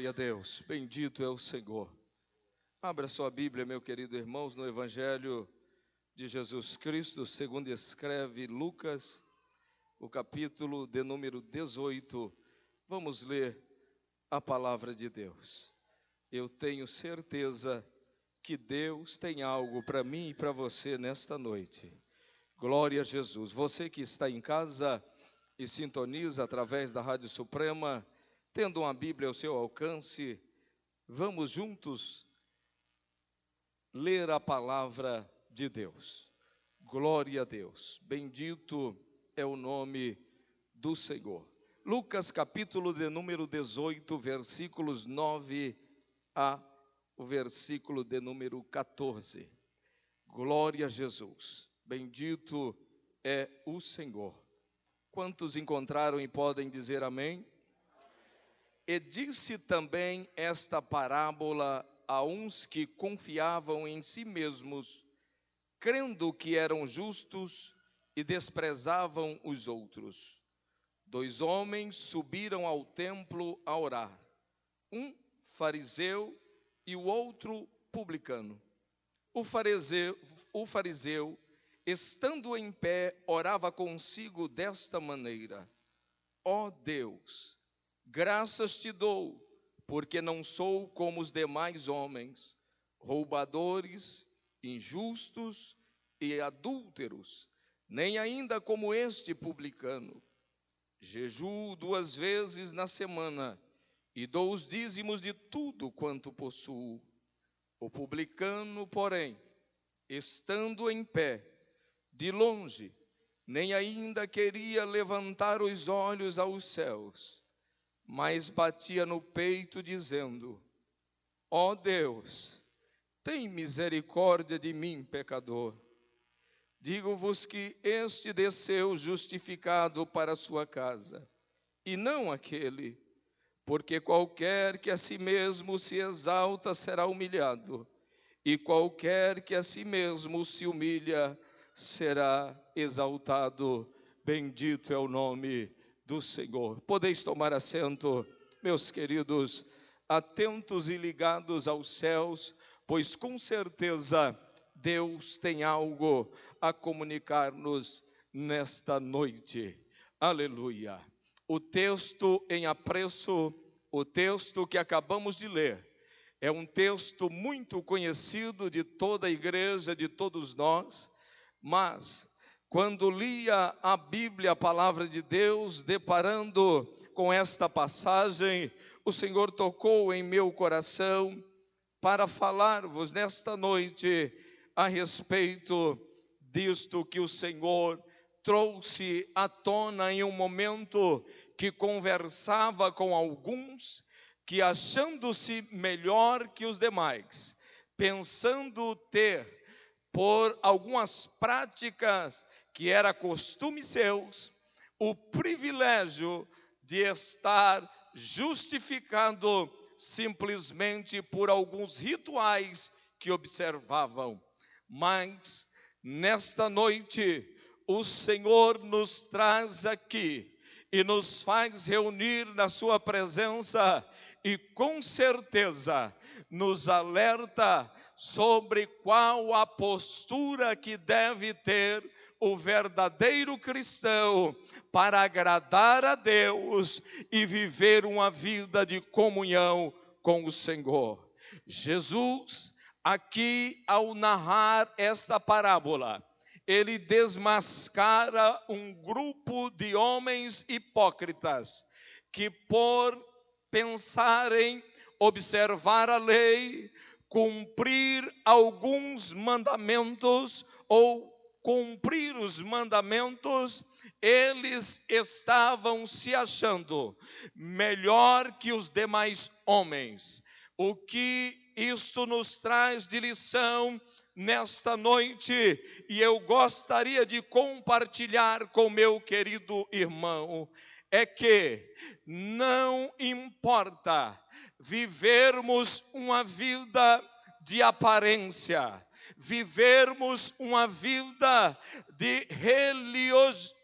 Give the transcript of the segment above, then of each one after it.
Glória a Deus, bendito é o Senhor. Abra sua Bíblia, meu querido irmãos, no Evangelho de Jesus Cristo, segundo escreve Lucas, o capítulo de número 18. Vamos ler a palavra de Deus. Eu tenho certeza que Deus tem algo para mim e para você nesta noite. Glória a Jesus. Você que está em casa e sintoniza através da Rádio Suprema, tendo uma Bíblia ao seu alcance, vamos juntos ler a palavra de Deus. Glória a Deus. Bendito é o nome do Senhor. Lucas capítulo de número 18, versículos 9 a o versículo de número 14. Glória a Jesus. Bendito é o Senhor. Quantos encontraram e podem dizer amém? E disse também esta parábola a uns que confiavam em si mesmos, crendo que eram justos e desprezavam os outros. 2 homens subiram ao templo a orar, um fariseu e o outro publicano. O fariseu, estando em pé, orava consigo desta maneira: ó Deus, graças te dou, porque não sou como os demais homens, roubadores, injustos e adúlteros, nem ainda como este publicano. Jejuo 2 vezes na semana e dou os dízimos de tudo quanto possuo. O publicano, porém, estando em pé, de longe, nem ainda queria levantar os olhos aos céus, mas batia no peito, dizendo: ó Deus, tem misericórdia de mim, pecador. Digo-vos que este desceu justificado para a sua casa, e não aquele, porque qualquer que a si mesmo se exalta será humilhado, e qualquer que a si mesmo se humilha será exaltado. Bendito é o nome do Senhor. Podeis tomar assento, meus queridos, atentos e ligados aos céus, pois com certeza Deus tem algo a comunicar-nos nesta noite. Aleluia. O texto em apreço, o texto que acabamos de ler, é um texto muito conhecido de toda a igreja, de todos nós, mas quando lia a Bíblia, a palavra de Deus, deparando com esta passagem, o Senhor tocou em meu coração para falar-vos nesta noite a respeito disto que o Senhor trouxe à tona em um momento que conversava com alguns que, achando-se melhor que os demais, pensando ter por algumas práticas que era costume seus, o privilégio de estar justificado simplesmente por alguns rituais que observavam. Mas nesta noite o Senhor nos traz aqui e nos faz reunir na sua presença, e com certeza nos alerta sobre qual a postura que deve ter o verdadeiro cristão para agradar a Deus e viver uma vida de comunhão com o Senhor. Jesus, aqui ao narrar esta parábola, ele desmascara um grupo de homens hipócritas que, por pensarem observar a lei, cumprir alguns mandamentos ou cumprir os mandamentos, eles estavam se achando melhor que os demais homens. O que isto nos traz de lição nesta noite, e eu gostaria de compartilhar com meu querido irmão, é que não importa vivermos uma vida de aparência, vivermos uma vida de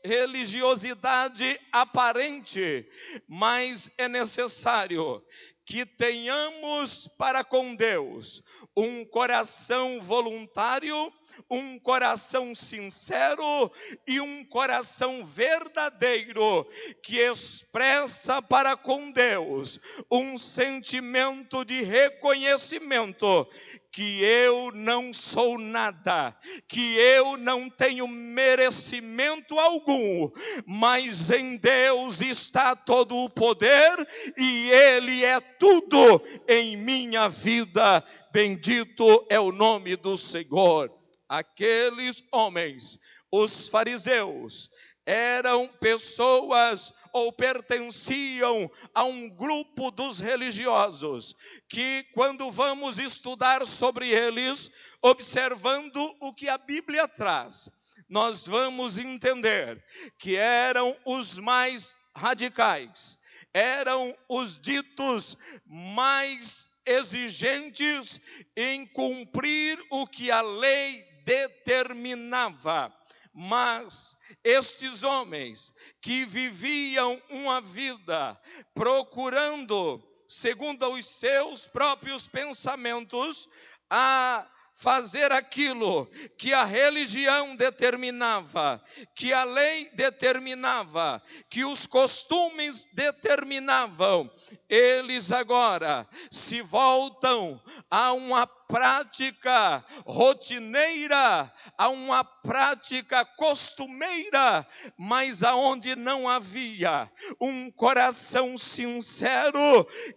religiosidade aparente, mas é necessário que tenhamos para com Deus um coração voluntário, um coração sincero e um coração verdadeiro, que expressa para com Deus um sentimento de reconhecimento que eu não sou nada, que eu não tenho merecimento algum, mas em Deus está todo o poder e Ele é tudo em minha vida. Bendito é o nome do Senhor. Aqueles homens, os fariseus, eram pessoas ou pertenciam a um grupo dos religiosos, que quando vamos estudar sobre eles, observando o que a Bíblia traz, nós vamos entender que eram os mais radicais, eram os ditos mais exigentes em cumprir o que a lei determinava. Mas estes homens que viviam uma vida procurando, segundo os seus próprios pensamentos, a fazer aquilo que a religião determinava, que a lei determinava, que os costumes determinavam, eles agora se voltam a uma prática rotineira, a uma prática costumeira, mas aonde não havia um coração sincero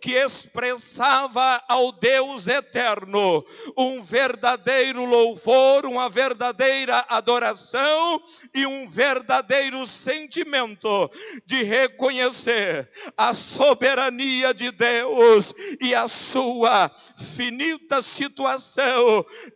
que expressava ao Deus eterno um verdadeiro louvor, uma verdadeira adoração e um verdadeiro sentimento de reconhecer a soberania de Deus e a sua finita situação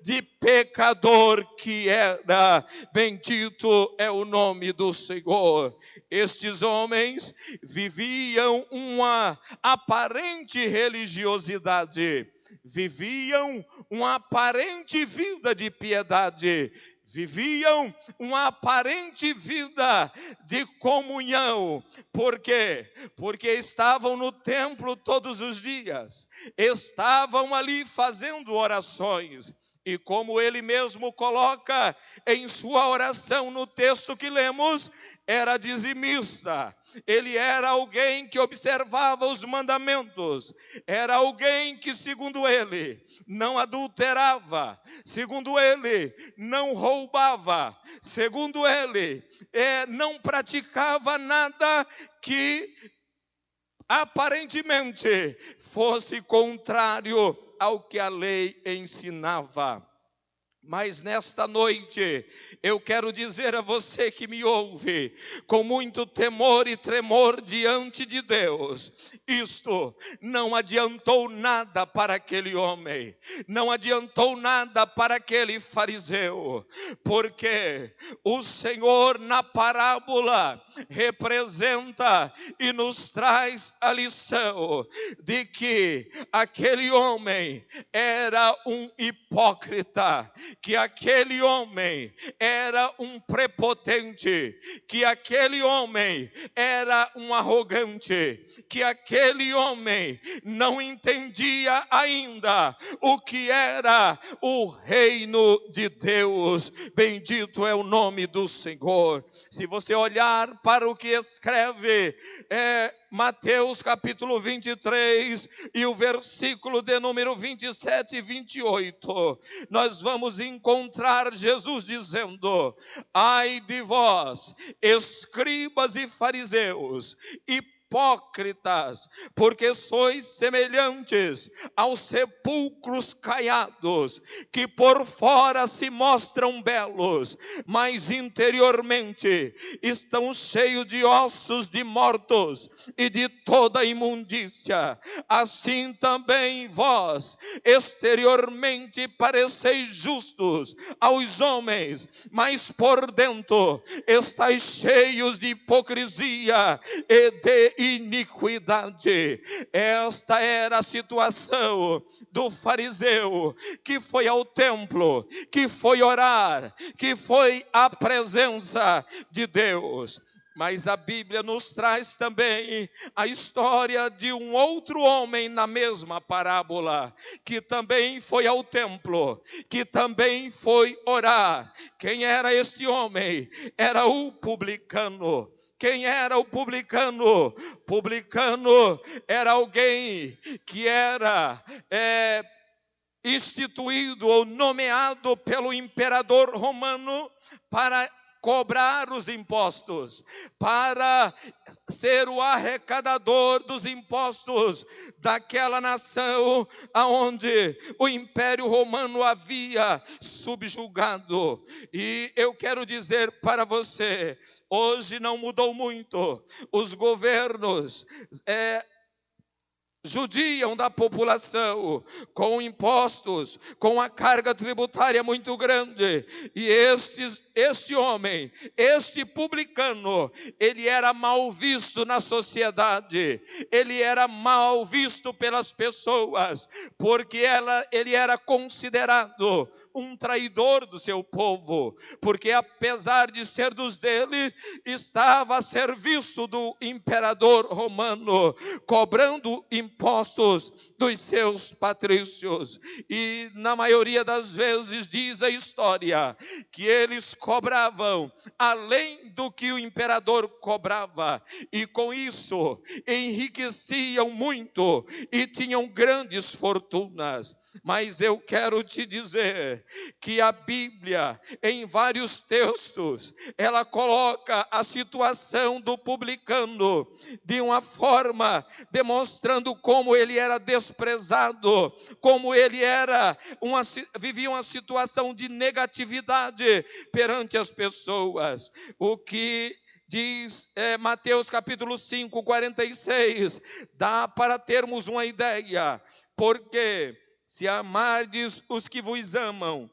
de pecador que era. Bendito é o nome do Senhor. Estes homens viviam uma aparente religiosidade, viviam uma aparente vida de piedade, viviam uma aparente vida de comunhão. Por quê? Porque estavam no templo todos os dias, estavam ali fazendo orações. E como ele mesmo coloca em sua oração no texto que lemos, era dizimista. Ele era alguém que observava os mandamentos. Era alguém que, segundo ele, não adulterava. Segundo ele, não roubava. Segundo ele, não praticava nada que aparentemente fosse contrário ao que a lei ensinava. Mas nesta noite, eu quero dizer a você que me ouve, com muito temor e tremor diante de Deus, isto não adiantou nada para aquele homem, não adiantou nada para aquele fariseu, porque o Senhor na parábola representa e nos traz a lição de que aquele homem era um hipócrita, que aquele homem era um prepotente, que aquele homem era um arrogante, que aquele homem não entendia ainda o que era o reino de Deus. Bendito é o nome do Senhor. Se você olhar para o que escreve Mateus capítulo 23 e o versículo de número 27 e 28, nós vamos encontrar Jesus dizendo: ai de vós, escribas e fariseus, hipócritas, porque sois semelhantes aos sepulcros caiados, que por fora se mostram belos, mas interiormente estão cheios de ossos de mortos e de toda imundícia. Assim também vós, exteriormente pareceis justos aos homens, mas por dentro estáis cheios de hipocrisia e de iniquidade. Esta era a situação do fariseu que foi ao templo, que foi orar, que foi à presença de Deus. Mas a Bíblia nos traz também a história de um outro homem na mesma parábola, que também foi ao templo, que também foi orar. Quem era este homem? Era o publicano. Quem era o publicano? Publicano era alguém que era instituído ou nomeado pelo imperador romano para cobrar os impostos, para ser o arrecadador dos impostos daquela nação aonde o Império Romano havia subjugado. E eu quero dizer para você, hoje não mudou muito. Os governos judiam da população com impostos, com a carga tributária muito grande. E este homem, este publicano, ele era mal visto na sociedade, ele era mal visto pelas pessoas, porque ele era considerado um traidor do seu povo, porque apesar de ser dos dele, estava a serviço do imperador romano, cobrando impostos dos seus patrícios. E na maioria das vezes diz a história que eles cobravam além do que o imperador cobrava, e com isso enriqueciam muito e tinham grandes fortunas. Mas eu quero te dizer que a Bíblia, em vários textos, ela coloca a situação do publicano de uma forma demonstrando como ele era desprezado, como ele vivia uma situação de negatividade perante as pessoas. O que diz Mateus capítulo 5, 46, dá para termos uma ideia, porque se amardes os que vos amam,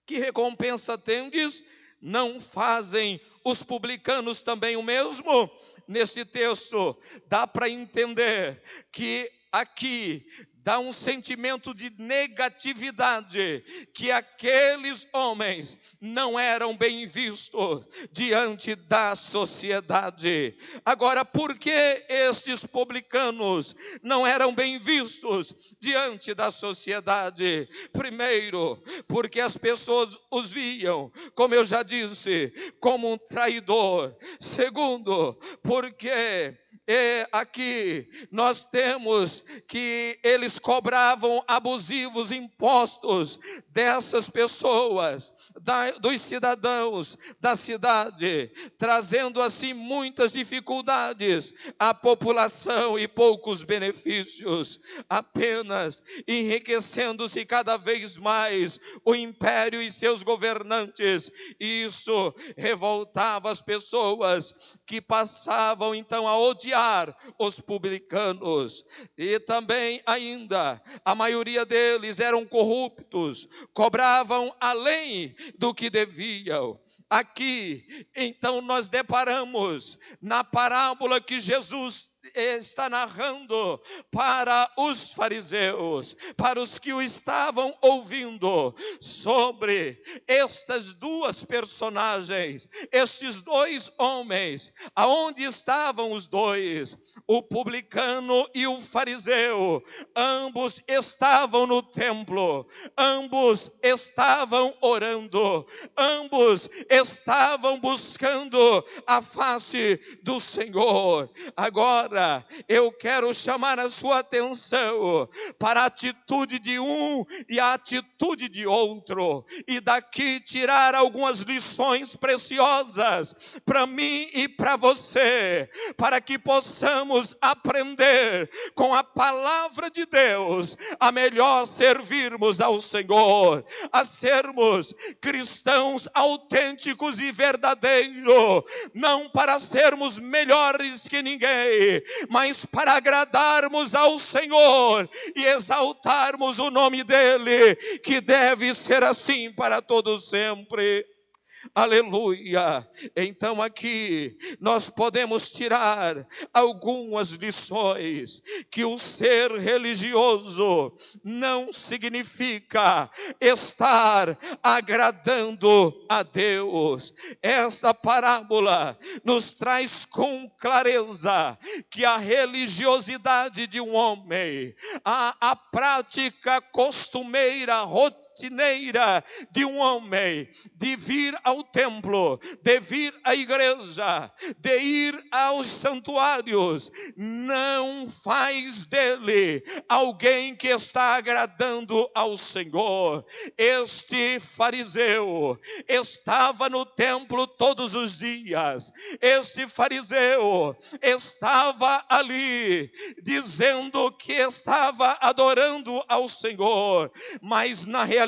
que recompensa tendes? Não fazem os publicanos também o mesmo? Nesse texto dá para entender que aqui dá um sentimento de negatividade, que aqueles homens não eram bem vistos diante da sociedade. Agora, por que estes publicanos não eram bem vistos diante da sociedade? Primeiro, porque as pessoas os viam, como eu já disse, como um traidor. Segundo, porque aqui nós temos que eles cobravam abusivos impostos dessas pessoas, dos cidadãos da cidade, trazendo assim muitas dificuldades à população e poucos benefícios, apenas enriquecendo-se cada vez mais o império e seus governantes. Isso revoltava as pessoas, que passavam então a odiar os publicanos. E também ainda a maioria deles eram corruptos, cobravam além do que deviam. Aqui então nós deparamos na parábola que Jesus está narrando para os fariseus, para os que o estavam ouvindo, sobre estas duas personagens, estes dois homens. Aonde estavam os dois? O publicano e o fariseu. Ambos estavam no templo, ambos estavam orando, ambos estavam buscando a face do Senhor. Agora eu quero chamar a sua atenção para a atitude de um e a atitude de outro, e daqui tirar algumas lições preciosas para mim e para você, para que possamos aprender com a palavra de Deus a melhor servirmos ao Senhor, a sermos cristãos autênticos e verdadeiros, não para sermos melhores que ninguém, mas para agradarmos ao Senhor e exaltarmos o nome dEle, que deve ser assim para todos sempre. Aleluia! Então aqui nós podemos tirar algumas lições, que o ser religioso não significa estar agradando a Deus. Essa parábola nos traz com clareza que a religiosidade de um homem, a prática costumeira, rotineira de um homem, de vir ao templo, de vir à igreja, de ir aos santuários, não faz dele alguém que está agradando ao Senhor. Este fariseu estava no templo todos os dias. Este fariseu estava ali dizendo que estava adorando ao Senhor, mas na realidade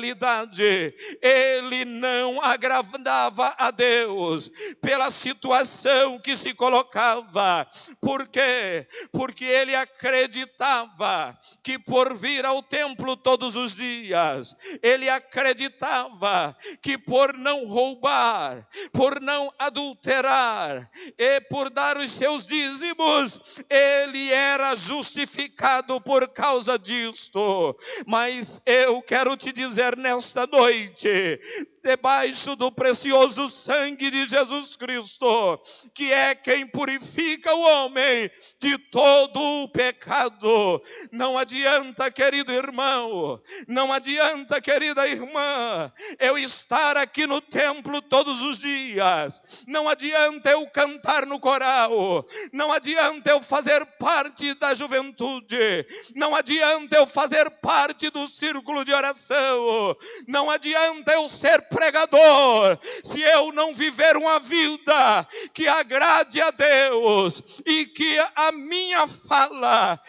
ele não agradava a Deus pela situação que se colocava. Por quê? Porque ele acreditava que por vir ao templo todos os dias, ele acreditava que por não roubar, por não adulterar e por dar os seus dízimos, ele era justificado por causa disto. Mas eu quero te dizer nesta noite, debaixo do precioso sangue de Jesus Cristo, que é quem purifica o homem de todo o pecado. Não adianta, querido irmão, não adianta, querida irmã, eu estar aqui no templo todos os dias, não adianta eu cantar no coral, não adianta eu fazer parte da juventude, não adianta eu fazer parte do círculo de oração, não adianta eu ser pregador, se eu não viver uma vida que agrade a Deus e que a minha fala,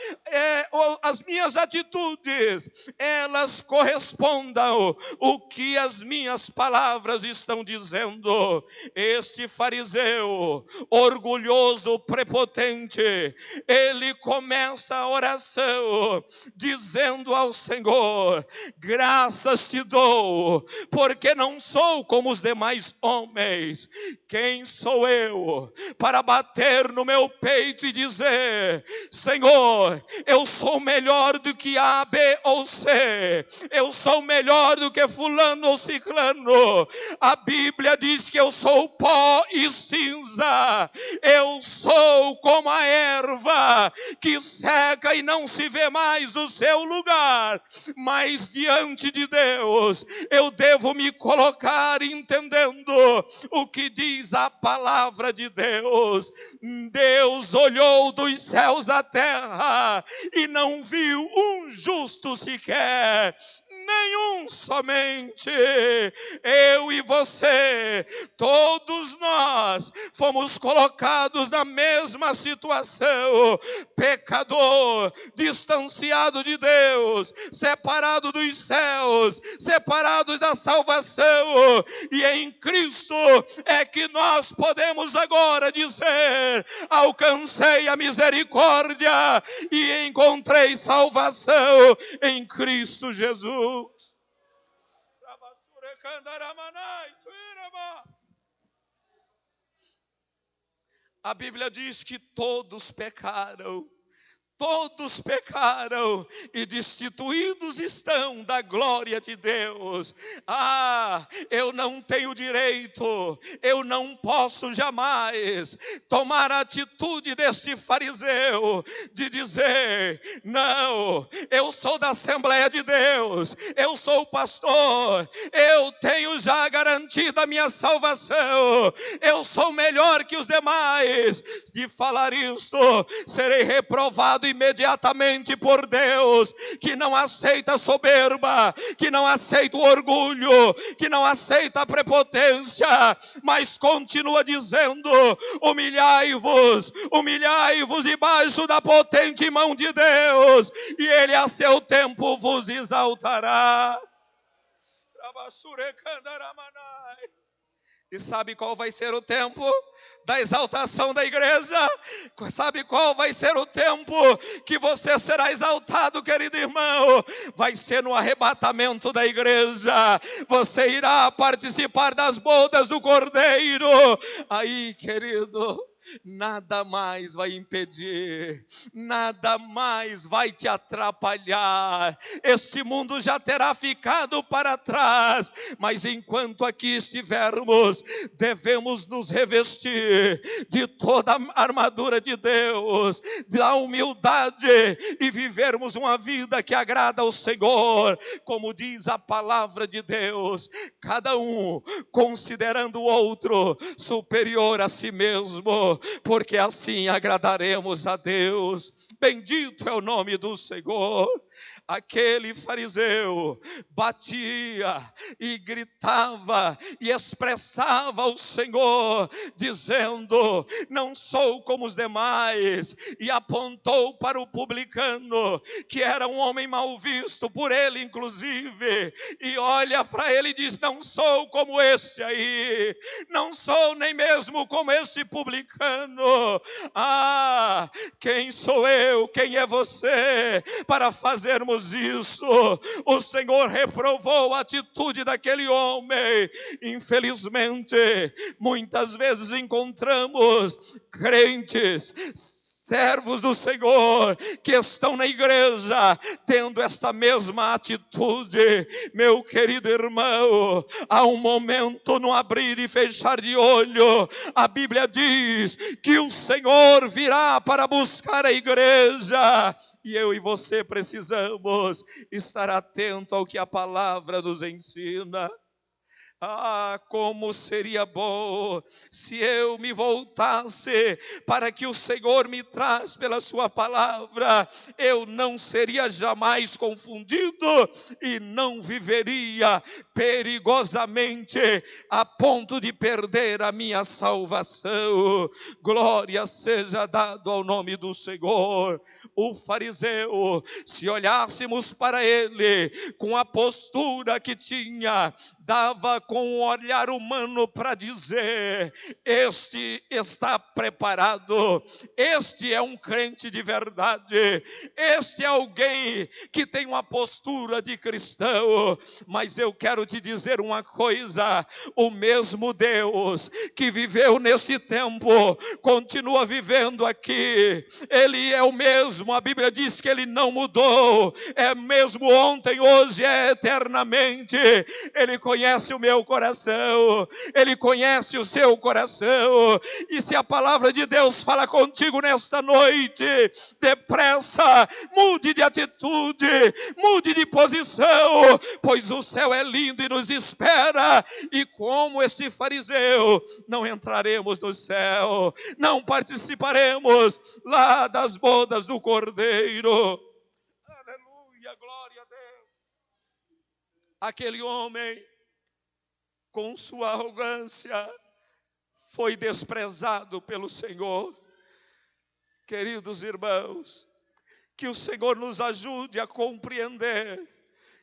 as minhas atitudes, elas correspondam o que as minhas palavras estão dizendo. Este fariseu, orgulhoso, prepotente, ele começa a oração dizendo ao Senhor: graças te dou, porque não sou como os demais homens. Quem sou eu para bater no meu peito e dizer: Senhor, eu sou melhor do que A, B ou C, eu sou melhor do que fulano ou ciclano? A Bíblia diz que eu sou pó e cinza, eu sou como a erva que seca e não se vê mais o seu lugar, mas diante de Deus eu devo me colocar entendendo o que diz a palavra de Deus. Deus olhou dos céus à terra e não viu um justo sequer, nenhum somente. Eu e você, todos nós fomos colocados na mesma situação: pecador, distanciado de Deus, separado dos céus, separados da salvação. E em Cristo é que nós podemos agora dizer: alcancei a misericórdia e encontrei salvação em Cristo Jesus. A Bíblia diz que todos pecaram e destituídos estão da glória de Deus. Eu não tenho direito, eu não posso jamais tomar a atitude deste fariseu de dizer: não, eu sou da Assembleia de Deus, eu sou pastor, eu tenho já garantida a minha salvação, eu sou melhor que os demais. De falar isto, serei reprovado imediatamente por Deus, que não aceita a soberba, que não aceita o orgulho, que não aceita a prepotência, mas continua dizendo: humilhai-vos debaixo da potente mão de Deus, e Ele a seu tempo vos exaltará. E sabe qual vai ser o tempo da exaltação da igreja? Sabe qual vai ser o tempo que você será exaltado, querido irmão? Vai ser no arrebatamento da igreja. Você irá participar das bodas do Cordeiro. Aí, querido, nada mais vai impedir, nada mais vai te atrapalhar. Este mundo já terá ficado para trás, mas enquanto aqui estivermos, devemos nos revestir de toda a armadura de Deus, da humildade, e vivermos uma vida que agrada ao Senhor, como diz a palavra de Deus, cada um considerando o outro superior a si mesmo, porque assim agradaremos a Deus. Bendito é o nome do Senhor. Aquele fariseu batia e gritava e expressava ao Senhor, dizendo: não sou como os demais, e apontou para o publicano, que era um homem mal visto por ele inclusive, e olha para ele e diz: não sou como este aí, não sou nem mesmo como este publicano. Ah, quem sou eu, quem é você para fazermos isso? O Senhor reprovou a atitude daquele homem. Infelizmente, muitas vezes encontramos crentes, servos do Senhor, que estão na igreja tendo esta mesma atitude. Meu querido irmão, há um momento no abrir e fechar de olho. A Bíblia diz que o Senhor virá para buscar a igreja, e eu e você precisamos estar atento ao que a palavra nos ensina. Ah, como seria bom se eu me voltasse para que o Senhor me traz pela sua palavra. Eu não seria jamais confundido e não viveria perigosamente a ponto de perder a minha salvação. Glória seja dado ao nome do Senhor. O fariseu, se olhássemos para ele com a postura que tinha, dava com um olhar humano para dizer: este está preparado, este é um crente de verdade, este é alguém que tem uma postura de cristão. Mas eu quero te dizer uma coisa: o mesmo Deus que viveu nesse tempo continua vivendo aqui. Ele é o mesmo, a Bíblia diz que ele não mudou, é mesmo ontem, hoje, é eternamente. Ele conhece o meu coração, ele conhece o seu coração. E se a palavra de Deus fala contigo nesta noite, depressa, mude de atitude, mude de posição, pois o céu é lindo e nos espera. E como esse fariseu, não entraremos no céu, não participaremos lá das bodas do Cordeiro. Aleluia, glória a Deus. Aquele homem, com sua arrogância, foi desprezado pelo Senhor. Queridos irmãos, que o Senhor nos ajude a compreender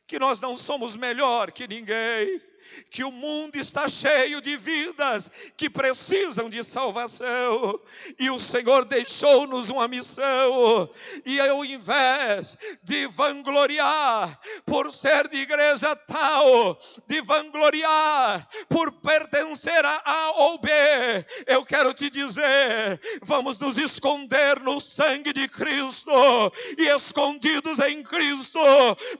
que nós não somos melhor que ninguém, que o mundo está cheio de vidas que precisam de salvação, e o Senhor deixou-nos uma missão. E ao invés de vangloriar por ser de igreja tal, de vangloriar por pertencer a A ou B, eu quero te dizer: vamos nos esconder no sangue de Cristo, e escondidos em Cristo,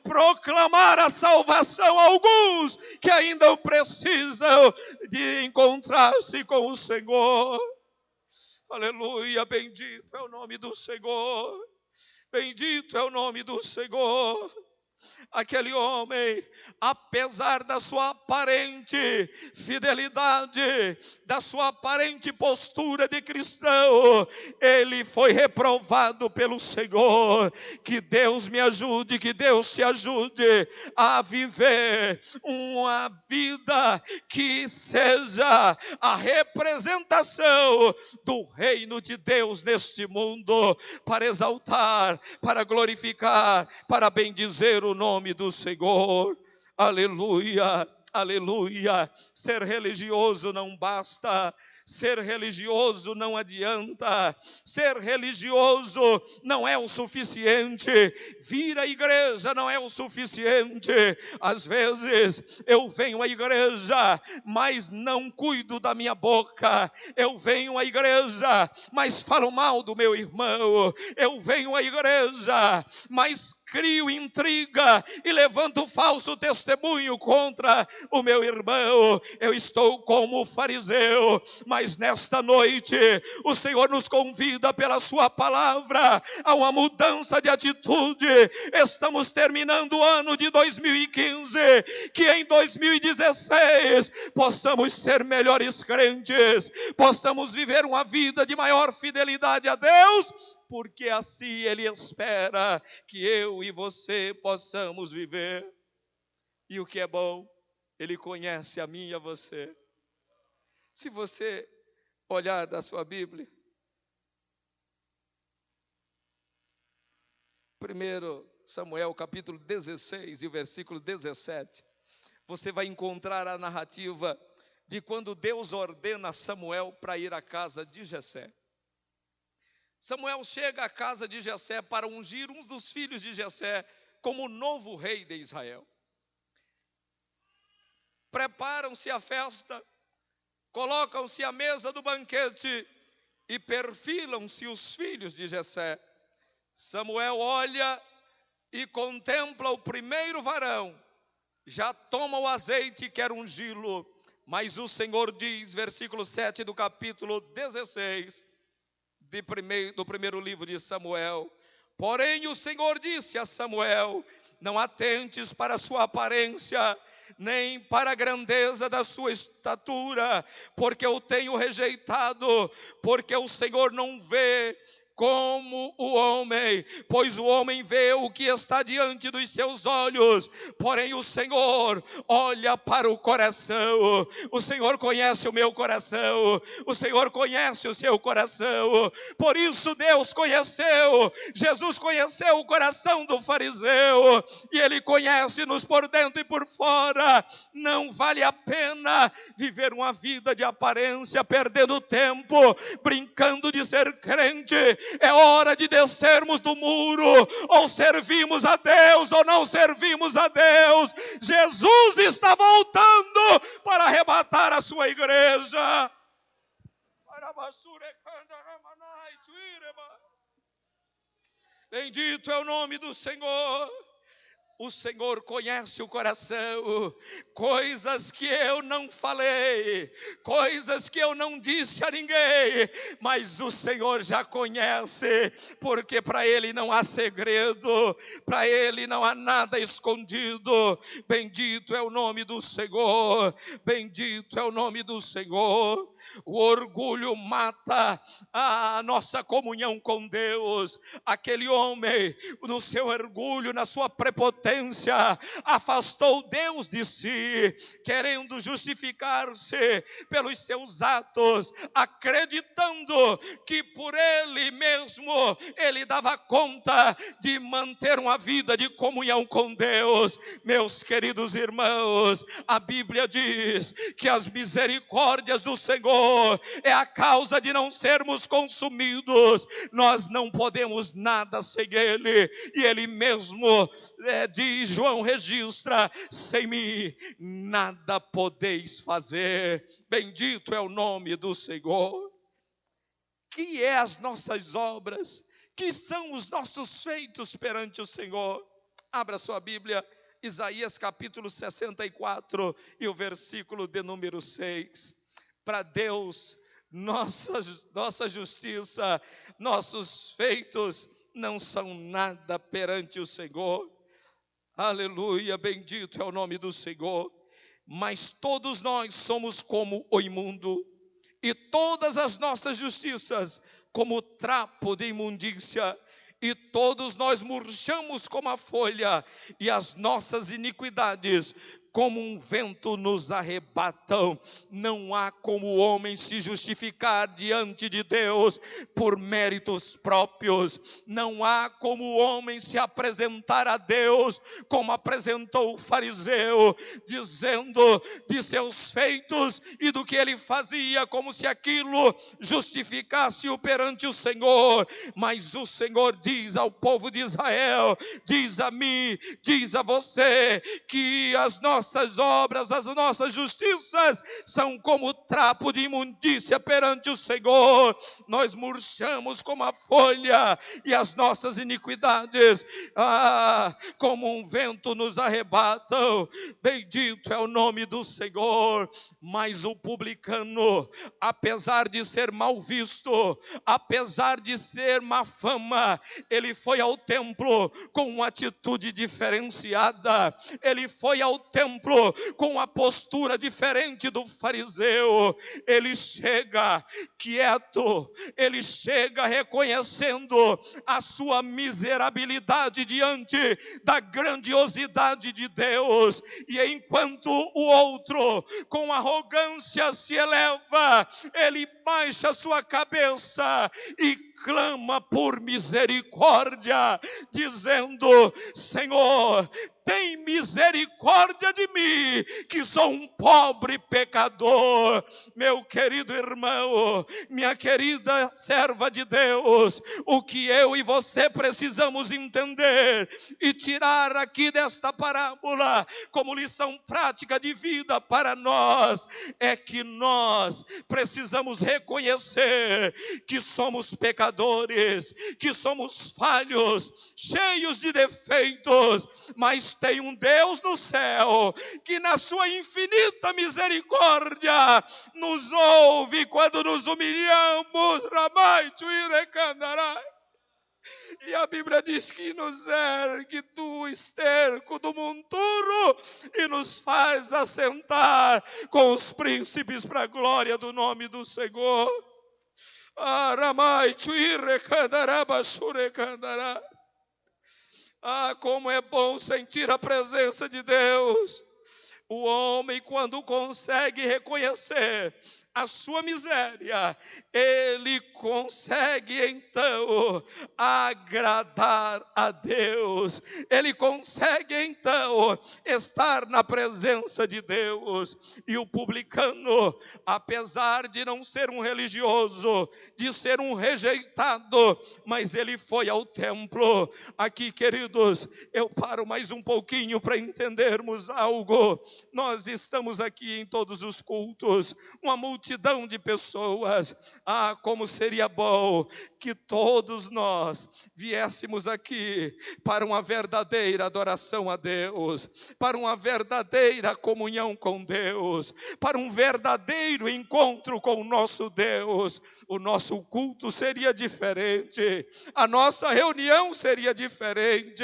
proclamar a salvação a alguns que ainda precisam de encontrar-se com o Senhor. Aleluia, bendito é o nome do Senhor, bendito é o nome do Senhor. Aquele homem, apesar da sua aparente fidelidade, da sua aparente postura de cristão, ele foi reprovado pelo Senhor. Que Deus me ajude, que Deus te ajude a viver uma vida que seja a representação do reino de Deus neste mundo, para exaltar, para glorificar, para bendizer o nome do Senhor. Aleluia, Aleluia. Ser religioso não basta. Ser religioso não adianta, ser religioso não é o suficiente, vir à igreja não é o suficiente. Às vezes eu venho à igreja, mas não cuido da minha boca. Eu venho à igreja, mas falo mal do meu irmão. Eu venho à igreja, mas crio intriga e levanto falso testemunho contra o meu irmão. Eu estou como fariseu, mas nesta noite o Senhor nos convida pela sua palavra a uma mudança de atitude. Estamos terminando o ano de 2015, que em 2016 possamos ser melhores crentes, possamos viver uma vida de maior fidelidade a Deus, porque assim Ele espera que eu e você possamos viver. E o que é bom, Ele conhece a mim e a você. Se você olhar da sua Bíblia, 1 Samuel capítulo 16 e o versículo 17, você vai encontrar a narrativa de quando Deus ordena Samuel para ir à casa de Jessé. Samuel chega à casa de Jessé para ungir um dos filhos de Jessé como novo rei de Israel. Preparam-se a festa, colocam-se à mesa do banquete e perfilam-se os filhos de Jessé. Samuel olha e contempla o primeiro varão, já toma o azeite e quer ungí-lo, mas o Senhor diz, versículo 7 do capítulo 16, do primeiro livro de Samuel: porém o Senhor disse a Samuel: não atentes para a sua aparência, nem para a grandeza da sua estatura, porque eu tenho rejeitado, porque o Senhor não vê como o homem, pois o homem vê o que está diante dos seus olhos, porém o Senhor olha para o coração. O Senhor conhece o meu coração, o Senhor conhece o seu coração. Por isso Deus conheceu, Jesus conheceu o coração do fariseu, e Ele conhece-nos por dentro e por fora. Não vale a pena viver uma vida de aparência, perdendo tempo, brincando de ser crente. É hora de descermos do muro, ou servimos a Deus ou não servimos a Deus. Jesus está voltando para arrebatar a sua igreja. Bendito é o nome do Senhor. O Senhor conhece o coração, coisas que eu não falei, coisas que eu não disse a ninguém, mas o Senhor já conhece, porque para Ele não há segredo, para Ele não há nada escondido. Bendito é o nome do Senhor, bendito é o nome do Senhor. O orgulho mata a nossa comunhão com Deus. Aquele homem, no seu orgulho, na sua prepotência, afastou Deus de si, querendo justificar-se pelos seus atos, acreditando que por ele mesmo ele dava conta de manter uma vida de comunhão com Deus. Meus queridos irmãos, a Bíblia diz que as misericórdias do Senhor é a causa de não sermos consumidos. Nós não podemos nada sem Ele, e Ele mesmo diz, João registra: sem mim nada podeis fazer. Bendito é o nome do Senhor. Que é as nossas obras, que são os nossos feitos perante o Senhor? Abra sua Bíblia, Isaías capítulo 64 e o versículo de número 6. Para Deus, nossa justiça, nossos feitos não são nada perante o Senhor. Aleluia, bendito é o nome do Senhor. Mas todos nós somos como o imundo, e todas as nossas justiças como trapo de imundícia, e todos nós murchamos como a folha, e as nossas iniquidades como um vento nos arrebatam. Não há como o homem se justificar diante de Deus por méritos próprios. Não há como o homem se apresentar a Deus como apresentou o fariseu, dizendo de seus feitos e do que ele fazia, como se aquilo justificasse-o perante o Senhor. Mas o Senhor diz ao povo de Israel, diz a mim, diz a você, que as nossas obras, as nossas justiças são como trapo de imundícia perante o Senhor. Nós murchamos como a folha e as nossas iniquidades, como um vento nos arrebatam. Bendito é o nome do Senhor. Mas o publicano, apesar de ser mal visto, apesar de ser má fama, ele foi ao templo com uma atitude diferenciada. Ele foi ao templo com uma postura diferente do fariseu. Ele chega quieto, ele chega reconhecendo a sua miserabilidade diante da grandiosidade de Deus. E enquanto o outro com arrogância se eleva, ele baixa sua cabeça e clama por misericórdia, dizendo: Senhor, tem misericórdia de mim, que sou um pobre pecador. Meu querido irmão, minha querida serva de Deus, o que eu e você precisamos entender e tirar aqui desta parábola como lição prática de vida para nós, é que nós precisamos reconhecer que somos pecadores, que somos falhos, cheios de defeitos, mas tem um Deus no céu que na sua infinita misericórdia nos ouve quando nos humilhamos. E a Bíblia diz que nos ergue do esterco do monturo e nos faz assentar com os príncipes para a glória do nome do Senhor. Como é bom sentir a presença de Deus. O homem, quando consegue reconhecer a sua miséria, ele consegue então agradar a Deus. Ele consegue então estar na presença de Deus. E o publicano, apesar de não ser um religioso, de ser um rejeitado, mas ele foi ao templo. Aqui, queridos, eu paro mais um pouquinho para entendermos algo. Nós estamos aqui em todos os cultos, uma multidão de pessoas. Como seria bom que todos nós viéssemos aqui para uma verdadeira adoração a Deus, para uma verdadeira comunhão com Deus, para um verdadeiro encontro com o nosso Deus. O nosso culto seria diferente, a nossa reunião seria diferente,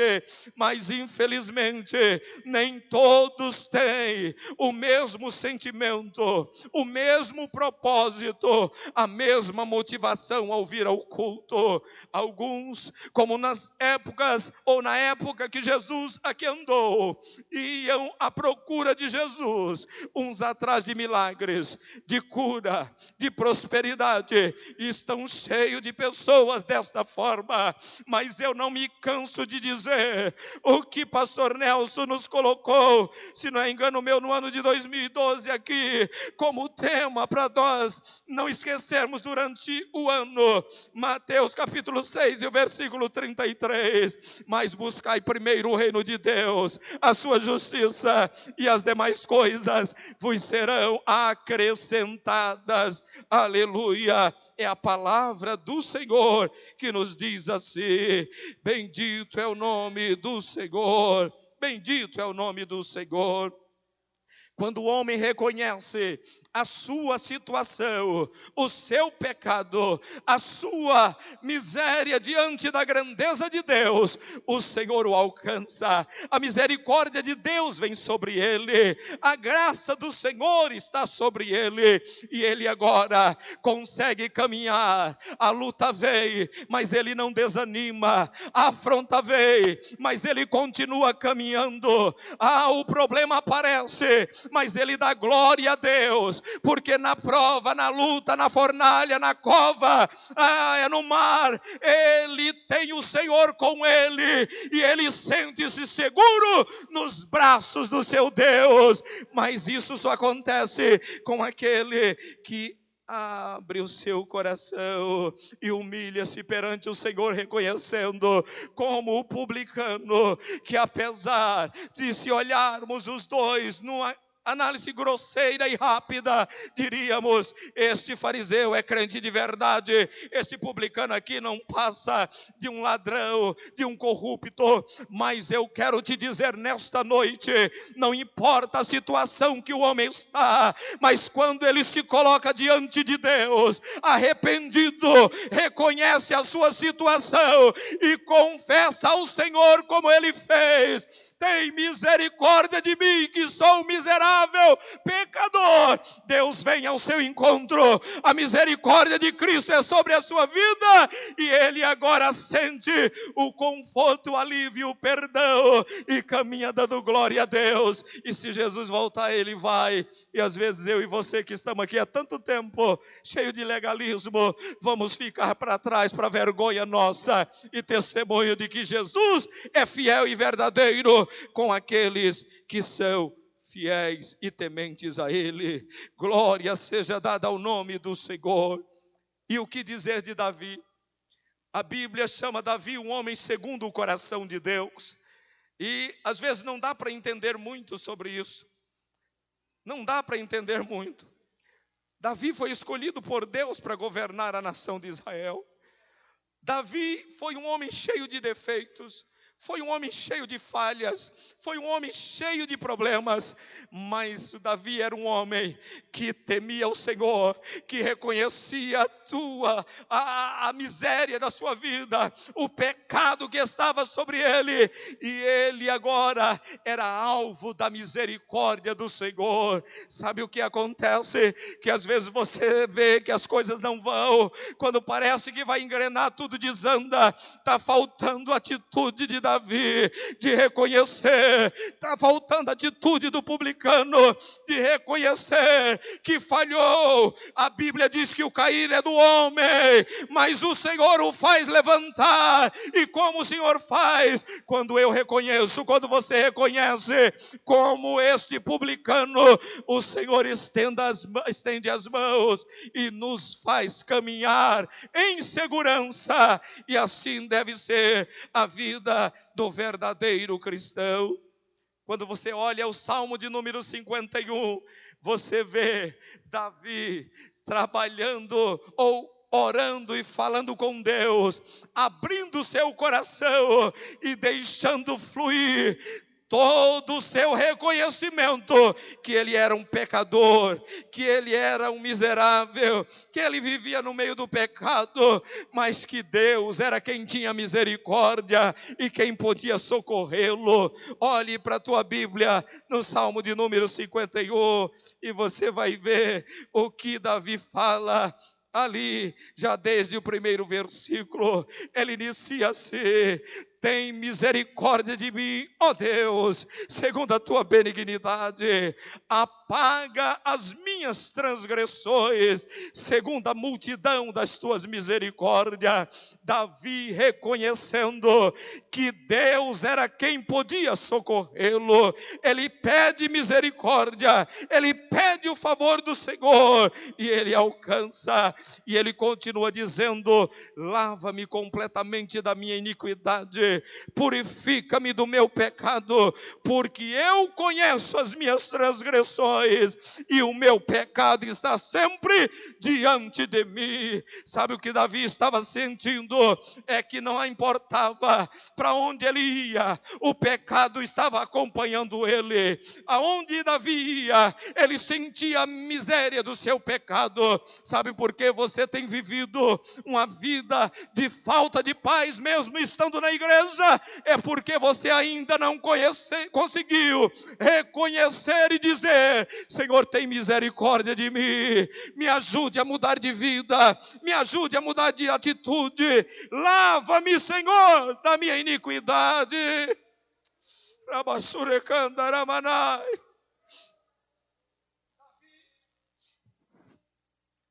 mas infelizmente nem todos têm o mesmo sentimento, o mesmo propósito, a mesma motivação ao vir ao culto. Alguns, como nas épocas ou na época que Jesus aqui andou, iam à procura de Jesus, uns atrás de milagres, de cura, de prosperidade, e estão cheios de pessoas desta forma. Mas eu não me canso de dizer o que pastor Nelson nos colocou, se não é engano meu, no ano de 2012 aqui, como tema para nós não esquecermos durante o ano. Mateus capítulo 6 e o versículo 33. Mas buscai primeiro o reino de Deus, a sua justiça, e as demais coisas vos serão acrescentadas. Aleluia. É a palavra do Senhor que nos diz assim: bendito é o nome do Senhor, bendito é o nome do Senhor. Quando o homem reconhece a sua situação, o seu pecado, a sua miséria diante da grandeza de Deus, o Senhor o alcança. A misericórdia de Deus vem sobre ele, a graça do Senhor está sobre ele, e ele agora consegue caminhar. A luta vem, mas ele não desanima. A afronta vem, mas ele continua caminhando. O problema aparece, mas ele dá glória a Deus, porque na prova, na luta, na fornalha, na cova, no mar, ele tem o Senhor com ele, e ele sente-se seguro nos braços do seu Deus. Mas isso só acontece com aquele que abre o seu coração e humilha-se perante o Senhor, reconhecendo, como o publicano, que apesar de se olharmos os dois numa análise grosseira e rápida, diríamos: este fariseu é crente de verdade, este publicano aqui não passa de um ladrão, de um corrupto. Mas eu quero te dizer nesta noite, não importa a situação que o homem está, mas quando ele se coloca diante de Deus, arrependido, reconhece a sua situação e confessa ao Senhor como ele fez: tem misericórdia de mim, que sou um miserável pecador. Deus vem ao seu encontro, a misericórdia de Cristo é sobre a sua vida, e ele agora sente o conforto, o alívio, o perdão, e caminha dando glória a Deus. E se Jesus voltar, ele vai. E às vezes eu e você que estamos aqui há tanto tempo, cheio de legalismo, vamos ficar para trás, para vergonha nossa e testemunho de que Jesus é fiel e verdadeiro com aqueles que são fiéis e tementes a Ele. Glória seja dada ao nome do Senhor. E o que dizer de Davi? A Bíblia chama Davi um homem segundo o coração de Deus. E às vezes não dá para entender muito sobre isso. Não dá para entender muito. Davi foi escolhido por Deus para governar a nação de Israel. Davi foi um homem cheio de defeitos, foi um homem cheio de falhas, foi um homem cheio de problemas, mas Davi era um homem que temia o Senhor, que reconhecia a miséria da sua vida, o pecado que estava sobre ele, e ele agora era alvo da misericórdia do Senhor. Sabe o que acontece? Que às vezes você vê que as coisas não vão, quando parece que vai engrenar, tudo desanda. Está faltando atitude de Davi, de reconhecer, está faltando a atitude do publicano, de reconhecer que falhou. A Bíblia diz que o cair é do homem, mas o Senhor o faz levantar. E como o Senhor faz? Quando eu reconheço, quando você reconhece, como este publicano, o Senhor estende as mãos e nos faz caminhar em segurança. E assim deve ser a vida do verdadeiro cristão. Quando você olha o Salmo de número 51, você vê Davi trabalhando ou orando e falando com Deus, abrindo seu coração e deixando fluir todo o seu reconhecimento, que ele era um pecador, que ele era um miserável, que ele vivia no meio do pecado, mas que Deus era quem tinha misericórdia e quem podia socorrê-lo. Olhe para a tua Bíblia, no Salmo de número 51, e você vai ver o que Davi fala. Ali, já desde o primeiro versículo, ele inicia-se: tem misericórdia de mim, ó Deus, segundo a tua benignidade, apaga as minhas transgressões, segundo a multidão das tuas misericórdias. Davi reconhecendo que Deus era quem podia socorrê-lo, ele pede misericórdia, ele pede o favor do Senhor, e ele alcança. E ele continua dizendo: lava-me completamente da minha iniquidade purifica-me do meu pecado, porque eu conheço as minhas transgressões e o meu pecado está sempre diante de mim. Sabe o que Davi estava sentindo? É que não importava para onde ele ia, o pecado estava acompanhando ele. Aonde Davi ia, ele sentia a miséria do seu pecado. Sabe por que você tem vivido uma vida de falta de paz mesmo estando na igreja? É porque você ainda não conseguiu reconhecer e dizer: Senhor, tem misericórdia de mim, me ajude a mudar de vida, me ajude a mudar de atitude, lava-me, Senhor, da minha iniquidade.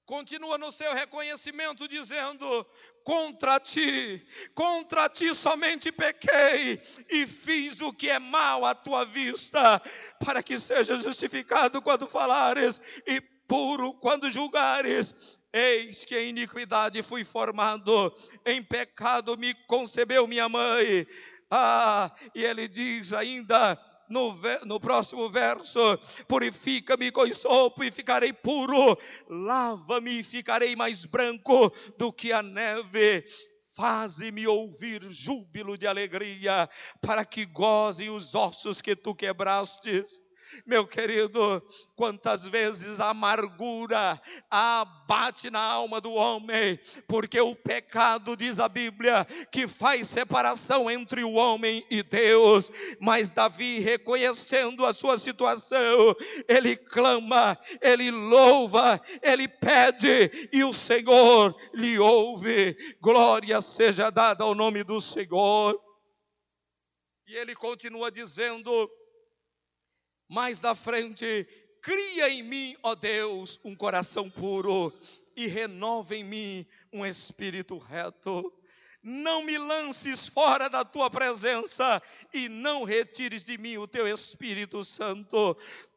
Continua no seu reconhecimento dizendo: contra ti somente pequei e fiz o que é mal à tua vista, para que sejas justificado quando falares e puro quando julgares. Eis que em iniquidade fui formado, em pecado me concebeu minha mãe. E ele diz ainda no próximo verso: purifica-me com sopo e ficarei puro, lava-me e ficarei mais branco do que a neve. Faze-me ouvir júbilo de alegria, para que gozem os ossos que tu quebrastes. Meu querido, quantas vezes a amargura abate na alma do homem, porque o pecado, diz a Bíblia, que faz separação entre o homem e Deus. Mas Davi, reconhecendo a sua situação, ele clama, ele louva, ele pede, e o Senhor lhe ouve. Glória seja dada ao nome do Senhor. E ele continua dizendo mais da frente: cria em mim, ó Deus, um coração puro e renova em mim um espírito reto. Não me lances fora da tua presença e não retires de mim o teu Espírito Santo.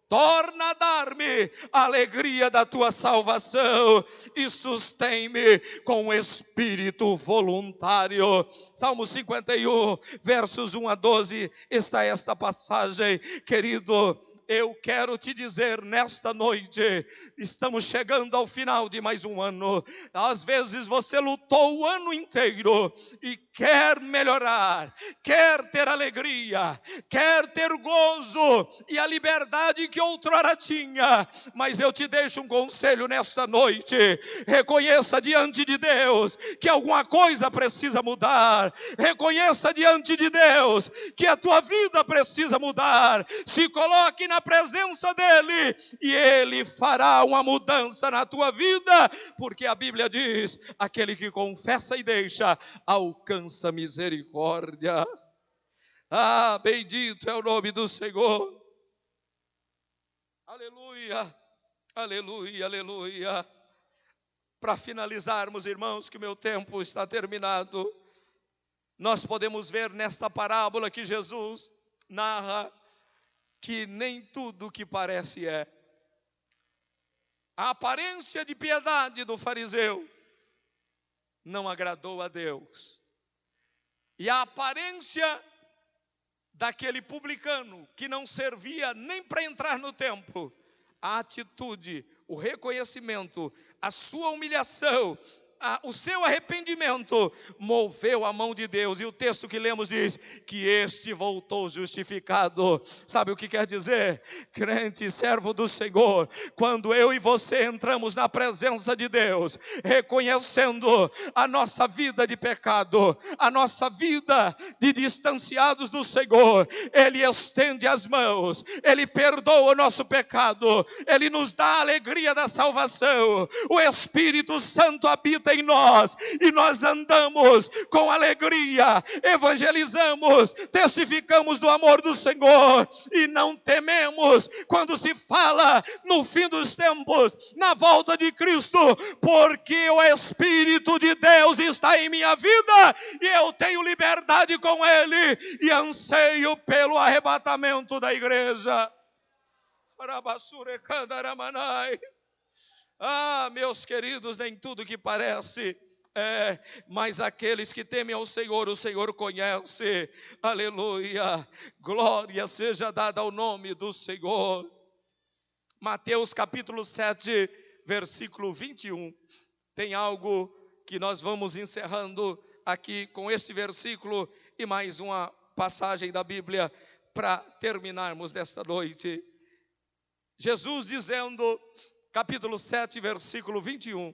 Torna a dar-me a alegria da tua salvação e sustém-me com o espírito voluntário. Salmo 51, versos 1 a 12, está esta passagem. Querido, eu quero te dizer nesta noite, estamos chegando ao final de mais um ano. Às vezes você lutou o ano inteiro e quer melhorar, quer ter alegria, quer ter gozo e a liberdade que outrora tinha. Mas eu te deixo um conselho nesta noite: reconheça diante de Deus que alguma coisa precisa mudar. Reconheça diante de Deus que a tua vida precisa mudar. Se coloque na presença dele e ele fará uma mudança na tua vida, porque a Bíblia diz: aquele que confessa e deixa alcança misericórdia. Bendito é o nome do Senhor. Aleluia, aleluia, aleluia. Para finalizarmos, irmãos, que meu tempo está terminado, nós podemos ver nesta parábola que Jesus narra que nem tudo que parece é. A aparência de piedade do fariseu não agradou a Deus. E a aparência daquele publicano que não servia nem para entrar no templo, a atitude, o reconhecimento, a sua humilhação, o seu arrependimento moveu a mão de Deus. E o texto que lemos diz que este voltou justificado. Sabe o que quer dizer? Crente, servo do Senhor, quando eu e você entramos na presença de Deus, reconhecendo a nossa vida de pecado, a nossa vida de distanciados do Senhor, Ele estende as mãos, Ele perdoa o nosso pecado, Ele nos dá a alegria da salvação. O Espírito Santo habita em nós e nós andamos com alegria, evangelizamos, testificamos do amor do Senhor e não tememos quando se fala no fim dos tempos, na volta de Cristo, porque o Espírito de Deus está em minha vida e eu tenho liberdade com Ele e anseio pelo arrebatamento da igreja. Meus queridos, nem tudo que parece Mas aqueles que temem ao Senhor, o Senhor conhece. Aleluia. Glória seja dada ao nome do Senhor. Mateus capítulo 7, versículo 21. Tem algo que nós vamos encerrando aqui com este versículo e mais uma passagem da Bíblia para terminarmos desta noite. Jesus dizendo, capítulo 7, versículo 21,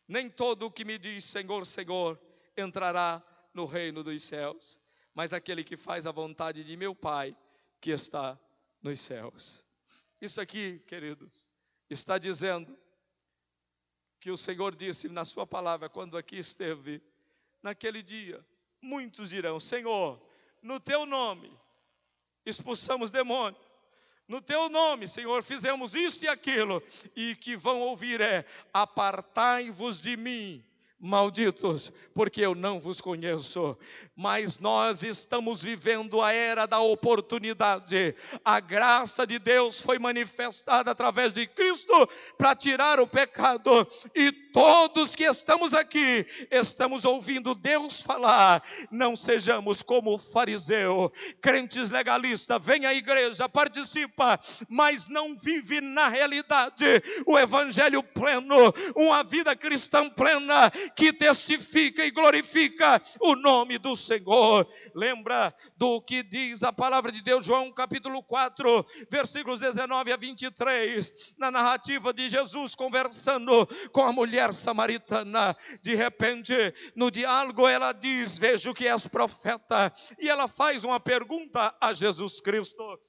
nem todo o que me diz Senhor, Senhor, entrará no reino dos céus, mas aquele que faz a vontade de meu Pai, que está nos céus. Isso aqui, queridos, está dizendo que o Senhor disse na sua palavra, quando aqui esteve, naquele dia, muitos dirão, Senhor, no teu nome, expulsamos demônios, no teu nome, Senhor, fizemos isto e aquilo, e que vão ouvir apartai-vos de mim, malditos, porque eu não vos conheço. Mas nós estamos vivendo a era da oportunidade. A graça de Deus foi manifestada através de Cristo para tirar o pecado. E todos que estamos aqui, estamos ouvindo Deus falar. Não sejamos como o fariseu, crentes legalistas, vem à igreja, participa, mas não vive na realidade o evangelho pleno, uma vida cristã plena, que testifica e glorifica o nome do Senhor. Lembra do que diz a palavra de Deus, João capítulo 4, versículos 19 a 23, na narrativa de Jesus conversando com a mulher samaritana. De repente, no diálogo, ela diz, vejo que és profeta, e ela faz uma pergunta a Jesus Cristo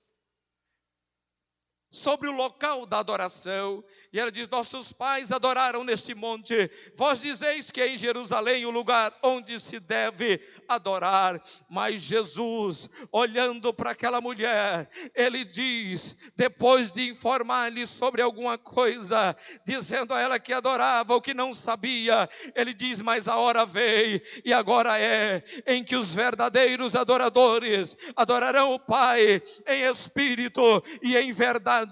sobre o local da adoração, e ela diz, nossos pais adoraram neste monte, vós dizeis que é em Jerusalém o lugar onde se deve adorar. Mas Jesus, olhando para aquela mulher, ele diz, depois de informar-lhe sobre alguma coisa, dizendo a ela que adorava o que não sabia, ele diz, mas a hora veio, e agora é, em que os verdadeiros adoradores adorarão o Pai em espírito e em verdade,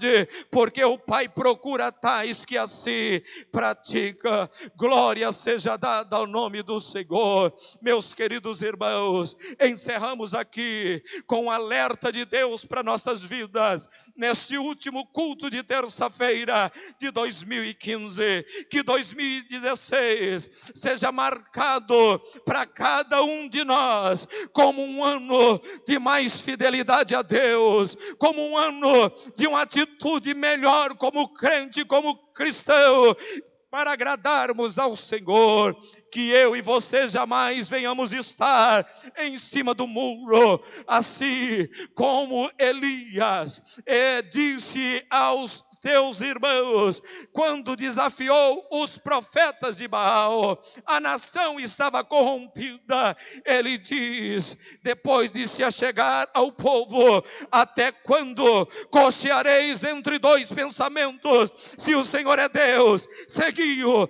porque o Pai procura tais que assim pratica. Glória seja dada ao nome do Senhor. Meus queridos irmãos, encerramos aqui com um alerta de Deus para nossas vidas, neste último culto de terça-feira de 2015, que 2016 seja marcado para cada um de nós como um ano de mais fidelidade a Deus, como um ano de uma atitude melhor como crente, como cristão, para agradarmos ao Senhor. Que eu e você jamais venhamos estar em cima do muro, assim como Elias disse aos teus irmãos, quando desafiou os profetas de Baal, a nação estava corrompida. Ele diz, depois de se achegar ao povo, até quando cocheareis entre dois pensamentos? Se o Senhor é Deus, seguiu,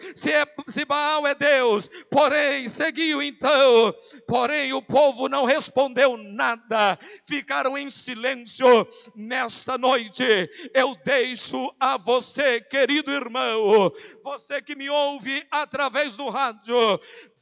se Baal é Deus, porém seguiu então. Porém o povo não respondeu nada, ficaram em silêncio. Nesta noite eu deixo a você, querido irmão, você que me ouve através do rádio,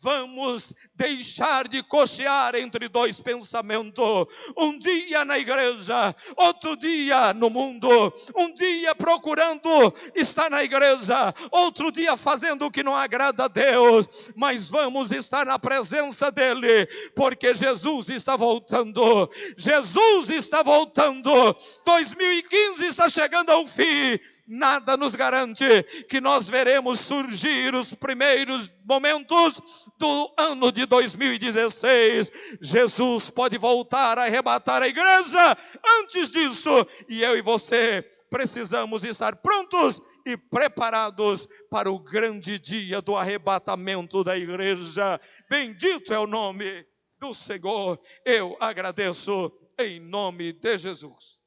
vamos deixar de cochear entre dois pensamentos. Um dia na igreja, outro dia no mundo. Um dia procurando estar na igreja, outro dia fazendo o que não agrada a Deus. Mas vamos estar na presença dele, porque Jesus está voltando. Jesus está voltando. 2015 está chegando ao fim. Nada nos garante que nós veremos surgir os primeiros momentos do ano de 2016. Jesus pode voltar a arrebatar a igreja antes disso, e eu e você precisamos estar prontos e preparados para o grande dia do arrebatamento da igreja. Bendito é o nome do Senhor. Eu agradeço em nome de Jesus.